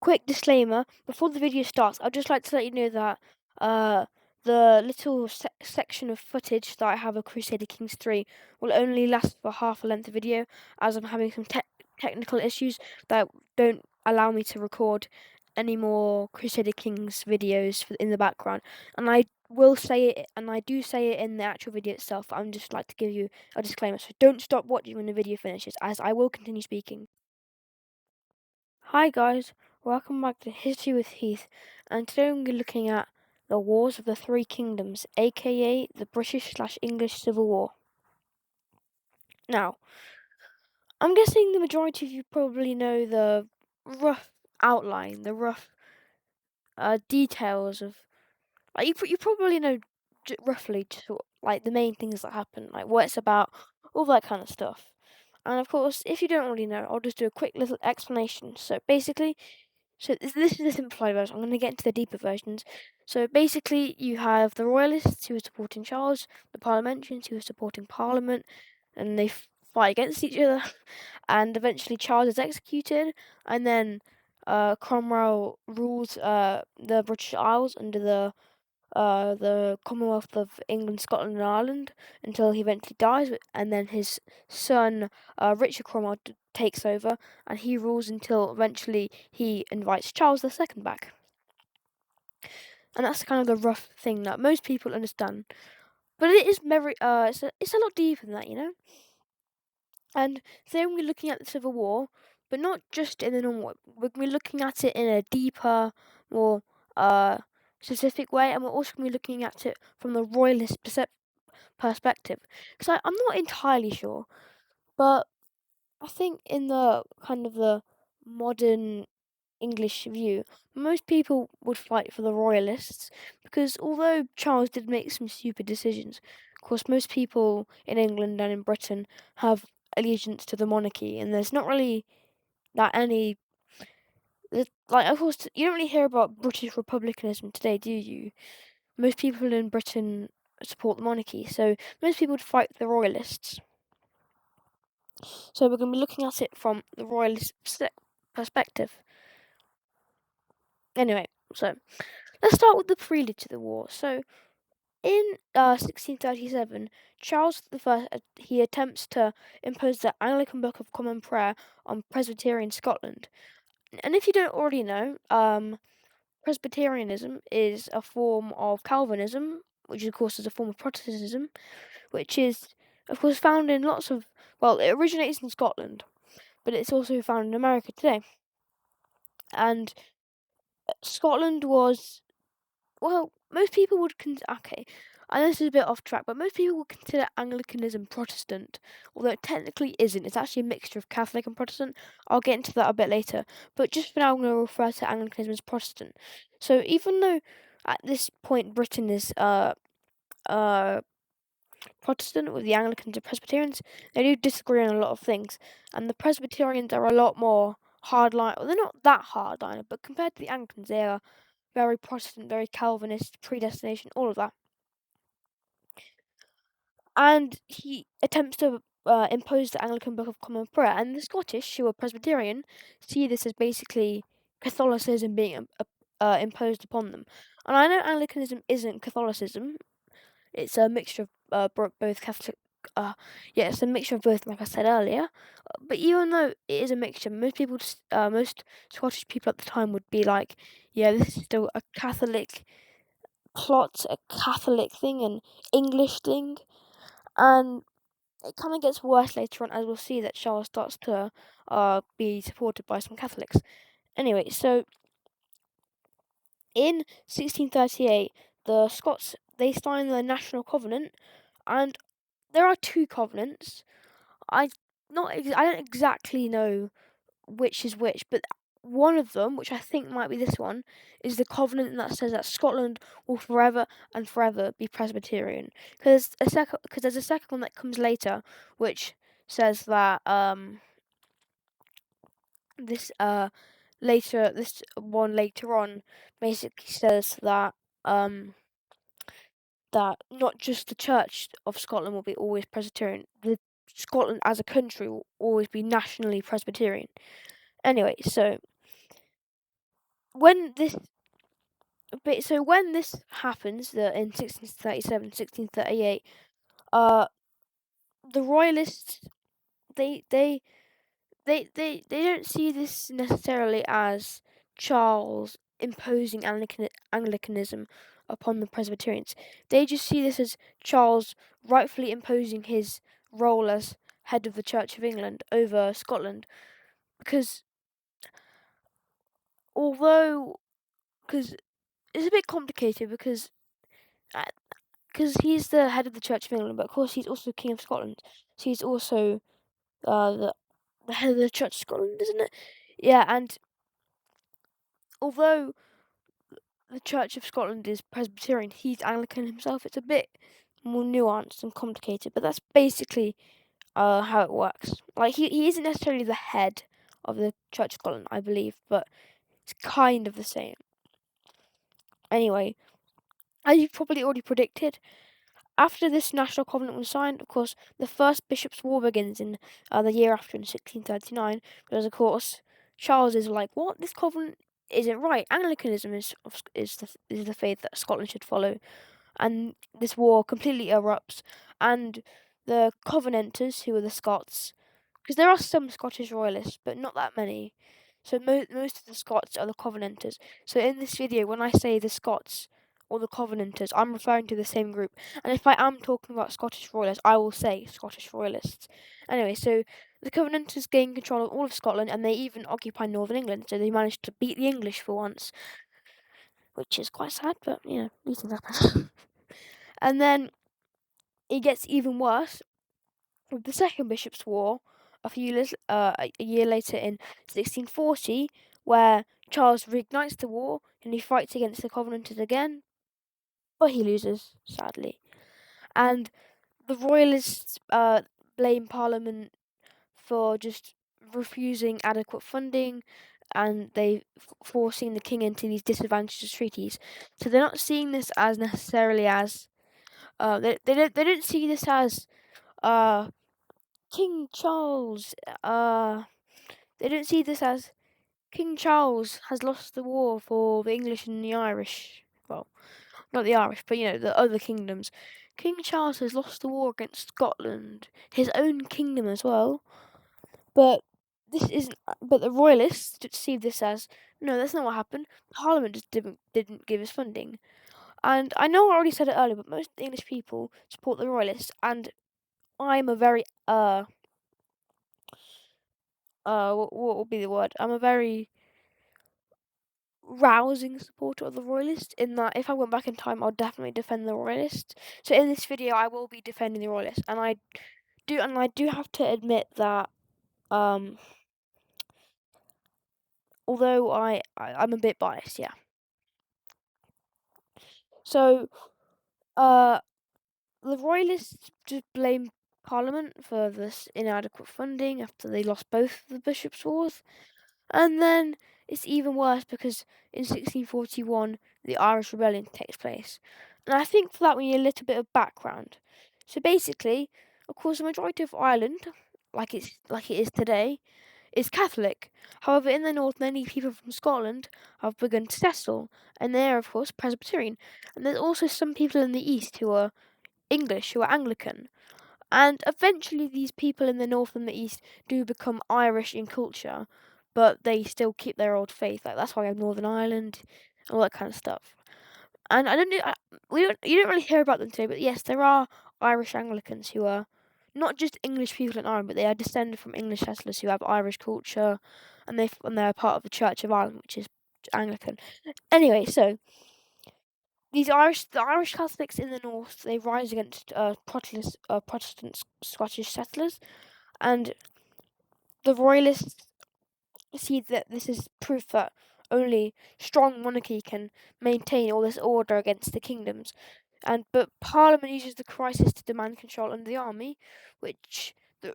quick disclaimer, before the video starts, I'd just like to let you know that the little section of footage that I have of Crusader Kings 3 will only last for half a length of video, as I'm having some technical issues that don't allow me to record any more Crusader Kings videos in the background. And I will say it, and I do say it in the actual video itself. I'm just like to give you a disclaimer, so don't stop watching when the video finishes, as I will continue speaking. Hi guys, welcome back to History with Heath, and today we're looking at the Wars of the Three Kingdoms, aka the British/English Civil War. Now, I'm guessing the majority of you probably know the rough outline, the rough details of, like, you probably know roughly like the main things that happen, like what it's about, all that kind of stuff. And of course, if you don't already know, I'll just do a quick little explanation. So basically, this is the simplified version. I'm going to get into the deeper versions. So basically, you have the Royalists who are supporting Charles, the Parliamentarians who are supporting Parliament, and they fight against each other. And eventually, Charles is executed, and then Cromwell rules the British Isles under the Commonwealth of England, Scotland, and Ireland until he eventually dies, and then his son Richard Cromwell takes over, and he rules until eventually he invites Charles II back. And that's kind of the rough thing that most people understand, but it is very it's a lot deeper than that, you know. And today we're looking at the Civil War, but not just in the normal way. We're looking at it in a deeper, more specific way, and we're also going to be looking at it from the Royalist perspective. Because I'm not entirely sure, but I think in the kind of the modern English view, most people would fight for the Royalists, because although Charles did make some stupid decisions, of course most people in England and in Britain have allegiance to the monarchy, and there's not really that any, like, of course you don't really hear about British republicanism today, do you? Most people in Britain support the monarchy, so most people would fight the Royalists. So we're going to be looking at it from the Royalist perspective. Anyway, so let's start with the prelude to the war. So in 1637, Charles I he attempts to impose the Anglican Book of Common Prayer on Presbyterian Scotland. And if you don't already know, Presbyterianism is a form of Calvinism, which of course is a form of Protestantism, which is of course found in lots of, well, it originates in Scotland, but it's also found in America today. And Scotland was, well, most people would okay, I know this is a bit off track, but most people would consider Anglicanism Protestant, although it technically isn't. It's actually a mixture of Catholic and Protestant. I'll get into that a bit later, but just for now, I'm going to refer to Anglicanism as Protestant. So even though at this point Britain is Protestant with the Anglicans and Presbyterians, they do disagree on a lot of things, and the Presbyterians are a lot more hardline. Well, they're not that hardline, but compared to the Anglicans, they are very Protestant, very Calvinist, predestination, all of that. And he attempts to impose the Anglican Book of Common Prayer, and the Scottish, who are Presbyterian, see this as basically Catholicism being imposed upon them. And I know Anglicanism isn't Catholicism; it's a mixture of both Catholic. It's a mixture of both, like I said earlier. But even though it is a mixture, most Scottish people at the time would be like, yeah, this is still a Catholic plot, a Catholic thing, an English thing. And it kind of gets worse later on, as we'll see that Charles starts to be supported by some Catholics. Anyway, so in 1638, the Scots, they signed the National Covenant, and there are two covenants. I don't exactly know which is which, but one of them, which I think might be this one, is the covenant that says that Scotland will forever and forever be Presbyterian. Because there's a second one that comes later, which says that this one later on basically says that that not just the Church of Scotland will be always Presbyterian. Scotland as a country will always be nationally Presbyterian. Anyway, so when this when this happens, in 1637, 1638, uh, the Royalists they they they don't see this necessarily as Charles imposing Anglicanism upon the Presbyterians. They just see this as Charles rightfully imposing his role as head of the Church of England over Scotland. Because although, because it's a bit complicated uh, because he's the head of the Church of England, but of course he's also King of Scotland. So he's also the head of the Church of Scotland, isn't it? Yeah, and although the Church of Scotland is Presbyterian, he's Anglican himself. It's a bit more nuanced and complicated, but that's basically how it works. Like he isn't necessarily the head of the Church of Scotland, I believe, but it's kind of the same. Anyway, as you probably already predicted, after this national covenant was signed, of course, the First Bishops' War begins in the year after, in 1639, because of course Charles is like, "What? This covenant isn't right. Anglicanism is the faith that Scotland should follow." And this war completely erupts, and the Covenanters, who are the Scots, because there are some Scottish Royalists, but not that many. So most of the Scots are the Covenanters. So in this video, when I say the Scots or the Covenanters, I'm referring to the same group. And if I am talking about Scottish Royalists, I will say Scottish Royalists. Anyway, so the Covenanters gain control of all of Scotland, and they even occupy Northern England. So they managed to beat the English for once, which is quite sad, but these things happen. And then it gets even worse with the Second Bishops' War a year later in 1640, where Charles reignites the war and he fights against the Covenanters again, but he loses, sadly. And the Royalists blame Parliament for just refusing adequate funding, and they forcing the king into these disadvantageous treaties. So they're not seeing this as necessarily as they don't see this as uh King Charles, they don't see this as King Charles has lost the war for the English and the Irish. Well, not the Irish, but the other kingdoms. King Charles has lost the war against Scotland, his own kingdom as well. But this isn't. But the Royalists see this as no, that's not what happened. Parliament just didn't give us funding. And I know I already said it earlier, but most English people support the Royalists, and I'm a very what will be the word? I'm a very rousing supporter of the Royalists, in that if I went back in time, I'll definitely defend the Royalists. So in this video, I will be defending the Royalists, and I do have to admit that although I'm a bit biased, yeah. So the Royalists just blame Parliament for this inadequate funding after they lost both the Bishops' Wars. And then it's even worse because in 1641 the Irish Rebellion takes place. And I think for that we need a little bit of background. So basically, of course, the majority of Ireland, like it is today, is Catholic. However, in the north, many people from Scotland have begun to settle, and they are, of course, Presbyterian. And there's also some people in the east who are English, who are Anglican. And eventually, these people in the north and the east do become Irish in culture, but they still keep their old faith. Like that's why we have Northern Ireland, and all that kind of stuff. And I don't know, you don't really hear about them today, but yes, there are Irish Anglicans who are not just English people in Ireland, but they are descended from English settlers who have Irish culture, and they're part of the Church of Ireland, which is Anglican. Anyway, so the Irish Catholics in the north, they rise against Protestant Scottish settlers, and the Royalists see that this is proof that only strong monarchy can maintain all this order against the kingdoms. But Parliament uses the crisis to demand control under the army, which the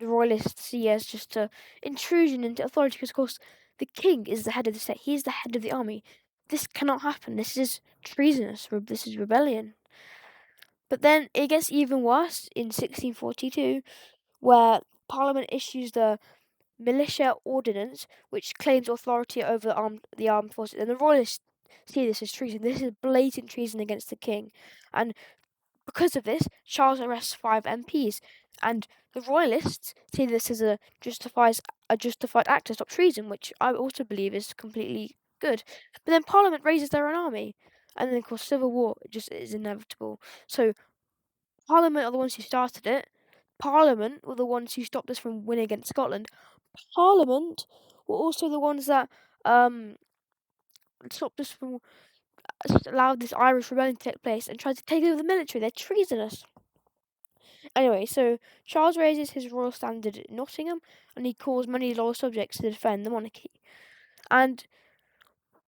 Royalists see as just a intrusion into authority. Because of course, the king is the head of the state; he is the head of the army. This cannot happen. This is treasonous. This is rebellion. But then it gets even worse in 1642, where Parliament issues the militia ordinance, which claims authority over the armed forces. And the Royalists see this as treason. This is blatant treason against the king. And because of this, Charles arrests 5 MPs. And the Royalists see this as a justified act to stop treason, which I also believe is completely good. But then Parliament raises their own army. And then, of course, civil war just is inevitable. So Parliament are the ones who started it. Parliament were the ones who stopped us from winning against Scotland. Parliament were also the ones that um, stopped us from allowed this Irish rebellion to take place and tried to take over the military. They're treasonous. Anyway, so Charles raises his royal standard at Nottingham, and he calls many loyal subjects to defend the monarchy. And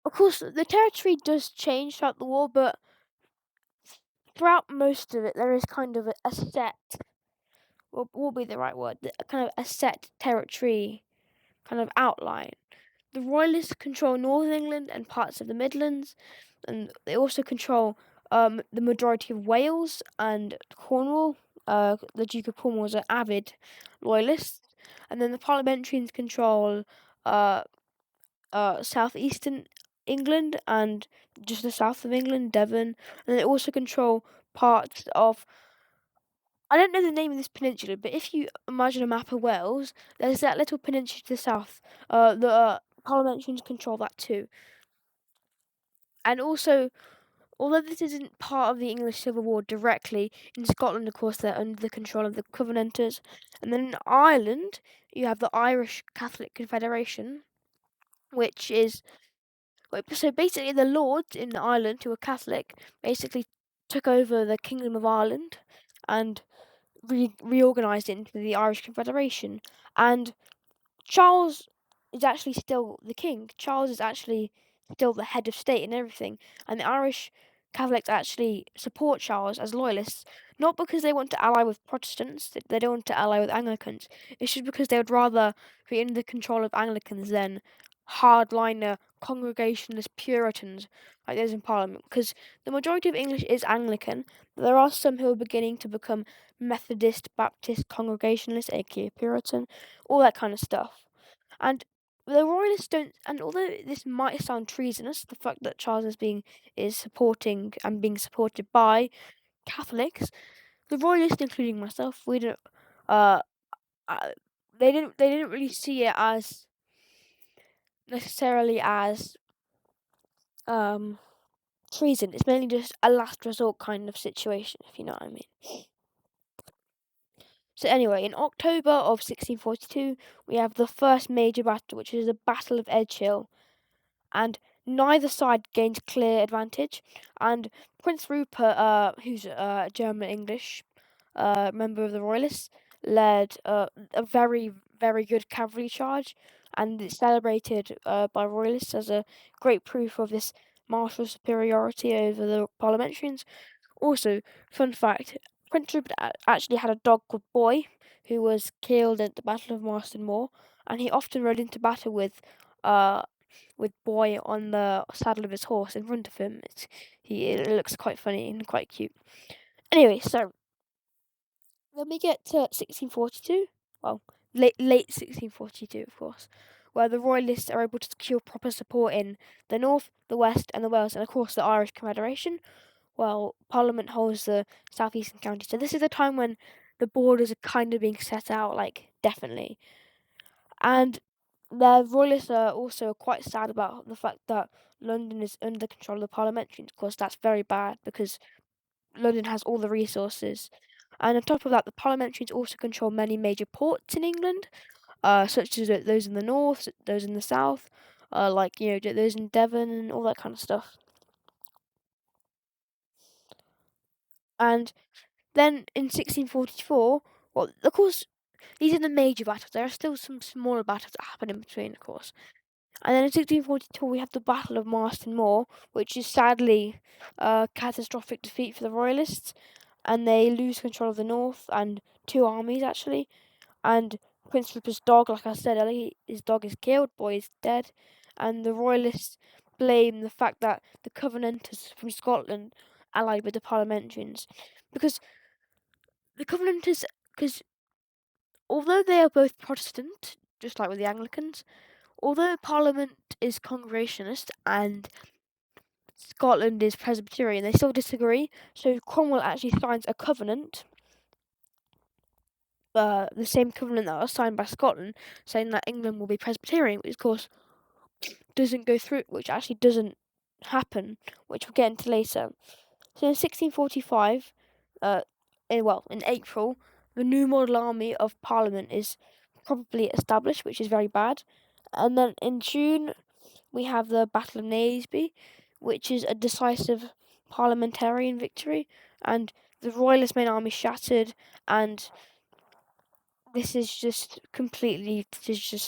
of course, the territory does change throughout the war, but throughout most of it, there is kind of a set, will be the right word, kind of a set territory kind of outline. The Royalists control Northern England and parts of the Midlands, and they also control the majority of Wales and Cornwall. The Duke of Cornwall was an avid Royalist, and then the Parliamentarians control uh, southeastern England and just the south of England, Devon, and they also control parts of. I don't know the name of this peninsula, but if you imagine a map of Wales, there's that little peninsula to the south. The Parliamentarians control that too. And also, although this isn't part of the English Civil War directly, in Scotland, of course, they're under the control of the Covenanters. And then in Ireland, you have the Irish Catholic Confederation, which is. So basically, the lords in Ireland, who were Catholic, basically took over the Kingdom of Ireland and reorganised it into the Irish Confederation. And Charles is actually still the king. Charles is actually still the head of state and everything. And the Irish Catholics actually support Charles as loyalists, not because they want to ally with Protestants, they don't want to ally with Anglicans. It's just because they would rather be under the control of Anglicans than hardliner Congregationalist Puritans like those in Parliament. Because the majority of English is Anglican, but there are some who are beginning to become Methodist, Baptist, Congregationalist, aka Puritan, all that kind of stuff. And the Royalists don't. And although this might sound treasonous, the fact that Charles is supporting and being supported by Catholics, the Royalists, including myself, we don't. Uh, uh they didn't really see it as necessarily as treason. It's mainly just a last resort kind of situation, if you know what I mean. So anyway, in October of 1642, we have the first major battle, which is the Battle of Edgehill, and neither side gains clear advantage. And Prince Rupert, who's German English, member of the Royalists, led a very very good cavalry charge, and it's celebrated by Royalists as a great proof of this martial superiority over the parliamentarians. Also, fun fact: Prince Rupert actually had a dog called Boy, who was killed at the Battle of Marston Moor, and he often rode into battle uh, with Boy on the saddle of his horse in front of him. It looks quite funny and quite cute. Anyway, so then we get to 1642. Well, late 1642, of course, where the Royalists are able to secure proper support in the north, the west, and the Wales, and of course the Irish Confederation. While Parliament holds the southeastern counties. So this is a time when the borders are kind of being set out, like definitely. And the Royalists are also quite sad about the fact that London is under control of the parliamentarians. Of course, that's very bad because London has all the resources. And on top of that, the parliamentarians also control many major ports in England, such as those in the north, those in the south, like those in Devon and all that kind of stuff. And then in 1644, well, of course, these are the major battles. There are still some smaller battles that happen in between, of course. And then in 1642, we have the Battle of Marston Moor, which is sadly a catastrophic defeat for the Royalists, and they lose control of the north and 2 armies actually. And Prince Rupert's dog, like I said earlier, his dog is killed, Boy is dead, and the Royalists blame the fact that the Covenanters from Scotland allied with the Parliamentarians, because the Covenanters, because although they are both Protestant, just like with the Anglicans. Although Parliament is Congregationalist and Scotland is Presbyterian, they still disagree. So Cromwell actually signs a covenant, the same covenant that was signed by Scotland, saying that England will be Presbyterian, which of course doesn't go through, which actually doesn't happen, which we'll get into later. So in 1645, in April, the new model army of Parliament is probably established, which is very bad. And then in June, we have the Battle of Naseby, which is a decisive parliamentarian victory, and the Royalist main army shattered, and this is just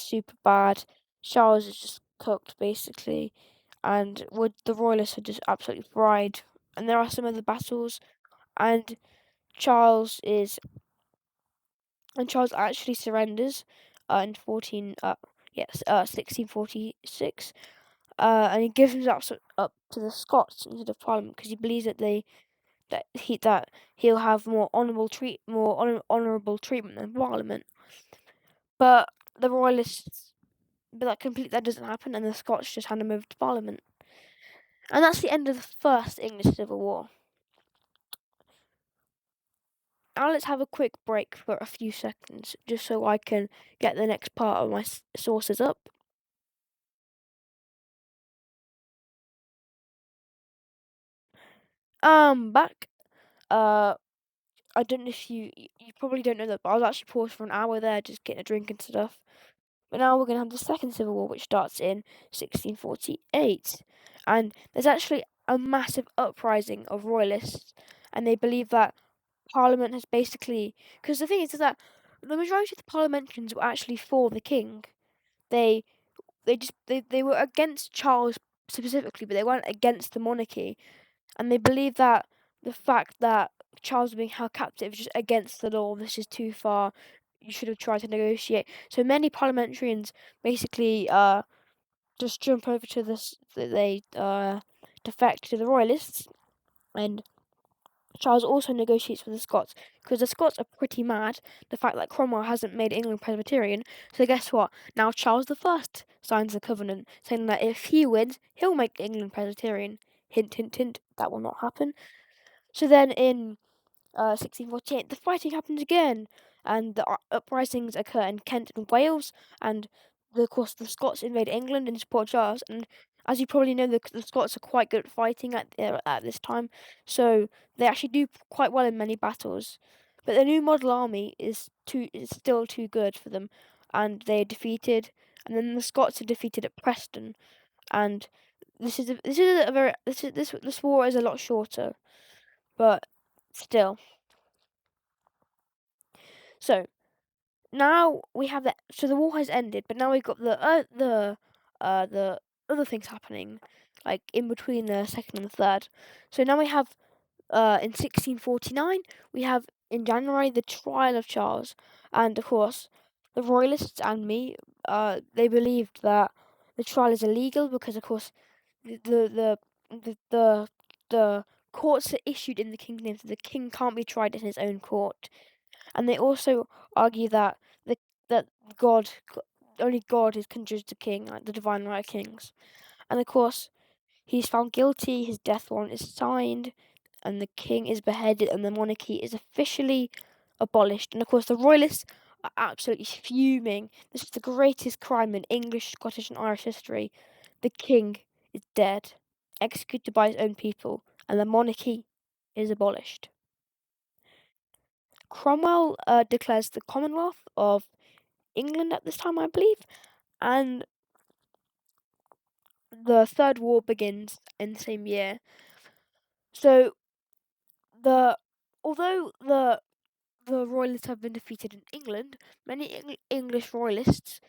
super bad. Charles is just cooked, basically, and the Royalists are just absolutely fried. And there are some other battles, and Charles is Charles actually surrenders in 1646, and he gives himself up to the Scots instead of Parliament because he believes that he'll have more honourable treatment than Parliament. But the Royalists, that doesn't happen, and the Scots just hand him over to Parliament, and that's the end of the first English Civil War. Now let's have a quick break for a few seconds, just so I can get the next part of my sources up. Back. I don't know if you probably don't know that, but I was actually paused for an hour there, just getting a drink and stuff. But now we're gonna have the Second Civil War, which starts in 1648, and there's actually a massive uprising of Royalists, and they believe that Parliament has basically, because the thing is that the majority of the parliamentarians were actually for the king. They they were against Charles specifically, but they weren't against the monarchy, and they believed that the fact that Charles was being held captive is just against the law. This is too far. You should have tried to negotiate. So many parliamentarians basically just jump over to this. They defect to the Royalists, and Charles also negotiates with the Scots because the Scots are pretty mad the fact that Cromwell hasn't made England Presbyterian. So guess what? Now Charles I signs a covenant saying that if he wins, he'll make England Presbyterian. Hint, hint, hint. That will not happen. So then in 1648, the fighting happens again, and the uprisings occur in Kent and Wales, and of course the Scots invade England and support Charles. And as you probably know, the Scots are quite good at fighting at this time, so they actually do quite well in many battles. But the new model army is still too good for them, and they are defeated. And then the Scots are defeated at Preston, and this war is a lot shorter, but still. So now we have that. So the war has ended, but now we've got the other things happening, like in between the second and the third. So now we have in 1649 we have in January the trial of Charles, and of course the Royalists and me they believed that the trial is illegal because of course the the the the, the courts are issued in the king's name, so the king can't be tried in his own court. And they also argue that the that God only God can judge the king, like the divine right of kings. And of course, he's found guilty. His death warrant is signed, and the king is beheaded, and the monarchy is officially abolished. And of course, the royalists are absolutely fuming. This is the greatest crime in English, Scottish, and Irish history. The king is dead, executed by his own people, and the monarchy is abolished. Cromwell declares the Commonwealth of England at this time, I believe, and the Third War begins in the same year. So although the Royalists have been defeated in England, many English Royalists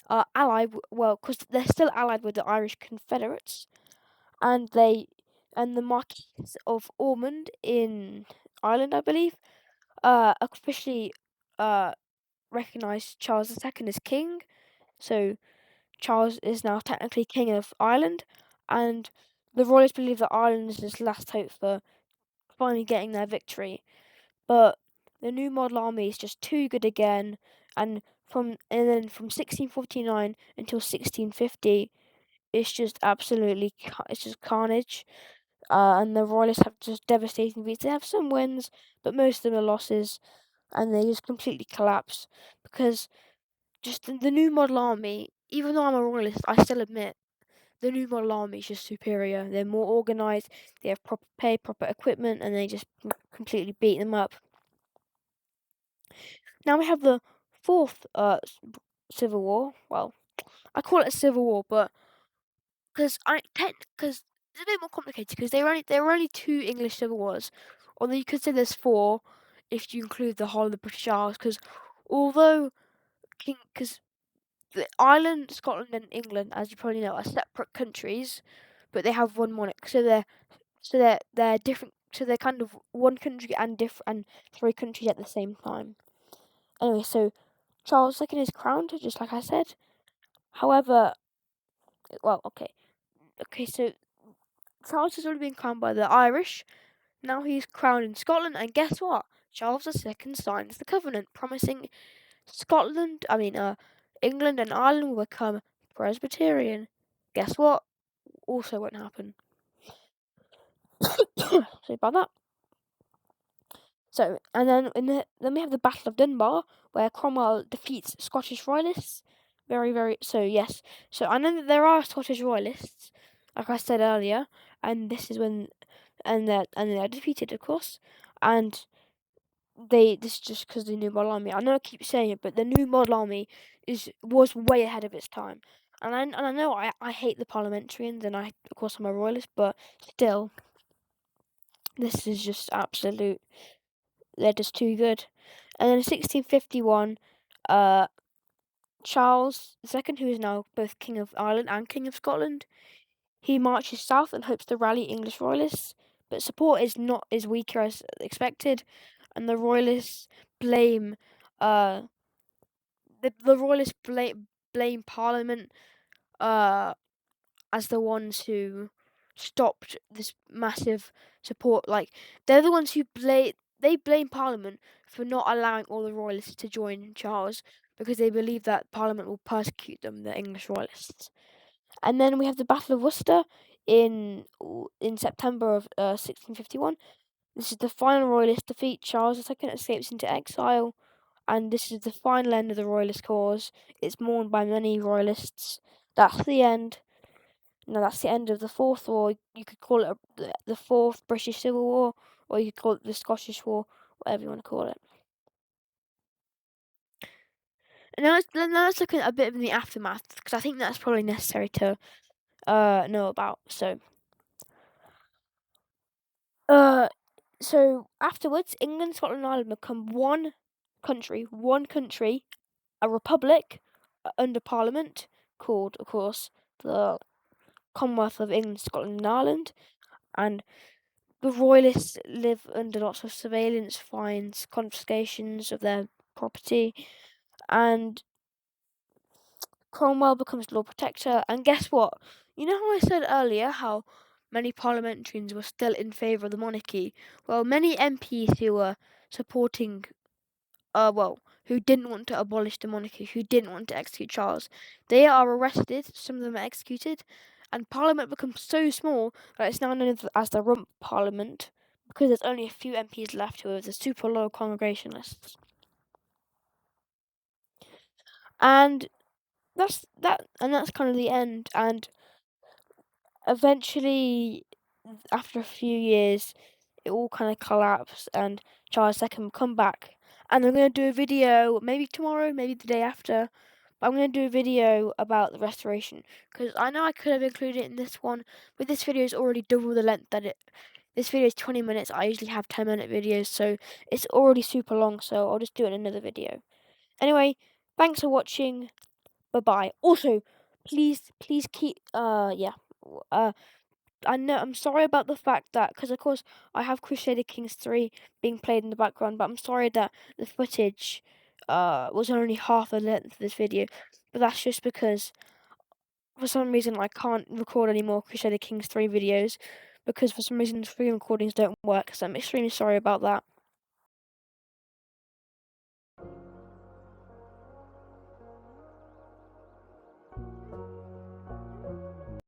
are allied. Because they're still allied with the Irish Confederates, and the Marquis of Ormond in Ireland, I believe, officially recognised Charles II as king. So Charles is now technically king of Ireland, and the Royalists believe that Ireland is his last hope for finally getting their victory. But the new model army is just too good again, and and then from 1649 until 1650, it's just absolutely it's just carnage. And the Royalists have just devastating defeats. They have some wins, but most of them are losses, and they just completely collapse because just the new model army. Even though I'm a Royalist, I still admit the new model army is just superior. They're more organised, they have proper pay, proper equipment, and they just completely beat them up. Now we have the fourth civil war. Well, I call it a civil war, but because it's a bit more complicated because there were only two English civil wars, although you could say there's four if you include the whole of the British Isles. Because although because Ireland, Scotland, and England, as you probably know, are separate countries, but they have one monarch, so they're different. So they're kind of one country and three countries at the same time. Anyway, so Charles II is crowned, just like I said. However, well, okay, so Charles has already been crowned by the Irish. Now he's crowned in Scotland, and guess what? Charles II signs the covenant, promising England and Ireland will become Presbyterian. Guess what? Also won't happen. Sorry about that. So, and then we have the Battle of Dunbar, where Cromwell defeats Scottish Royalists. So yes. So I know that there are Scottish Royalists, like I said earlier, and this is when, and they're defeated, of course, and this is just because the New Model Army. I know I keep saying it, but the New Model Army was way ahead of its time. And I know I hate the parliamentarians, and of course I'm a Royalist, but still, this is just absolute. They're just too good. And then in 1651, Charles II, who is now both King of Ireland and King of Scotland, he marches south and hopes to rally English Royalists, but support is not as weaker as expected, and the Royalists blame the Royalists blame Parliament as the ones who stopped this massive support. Like they're the ones who blame Parliament for not allowing all the Royalists to join Charles because they believe that Parliament will persecute them, the English Royalists. And then we have the Battle of Worcester in September of 1651. This is the final Royalist defeat. Charles II escapes into exile, and this is the final end of the Royalist cause. It's mourned by many Royalists. That's the end. Now that's the end of the Fourth War. You could call it the Fourth British Civil War, or you could call it the Scottish War, whatever you want to call it. And now let's look at a bit of the aftermath, because I think that's probably necessary to know about. So afterwards, England, Scotland, and Ireland become one country, a republic under Parliament, called, of course, the Commonwealth of England, Scotland, and Ireland, and the Royalists live under lots of surveillance, fines, confiscations of their property, and Cromwell becomes Lord Protector. And guess what? You know how I said earlier how many parliamentarians were still in favour of the monarchy? Well, many MPs who were supporting, who didn't want to abolish the monarchy, who didn't want to execute Charles, they are arrested, some of them are executed, and Parliament becomes so small that it's now known as the Rump Parliament, because there's only a few MPs left who are the super loyal Congregationalists. And that's kind of the end. And eventually, after a few years, it all kind of collapsed, and Charles II will come back. And I'm going to do a video, maybe tomorrow, maybe the day after. But I'm going to do a video about the restoration, because I know I could have included it in this one, but this video is already double the length that this video is 20 minutes. I usually have 10-minute videos, so it's already super long, so I'll just do it in another video. Anyway, thanks for watching. Bye-bye. Also, please keep, I know, I'm sorry about the fact that, because of course I have Crusader Kings 3 being played in the background, but I'm sorry that the footage was only half the length of this video, but that's just because for some reason I can't record any more Crusader Kings 3 videos, because for some reason screen recordings don't work, so I'm extremely sorry about that.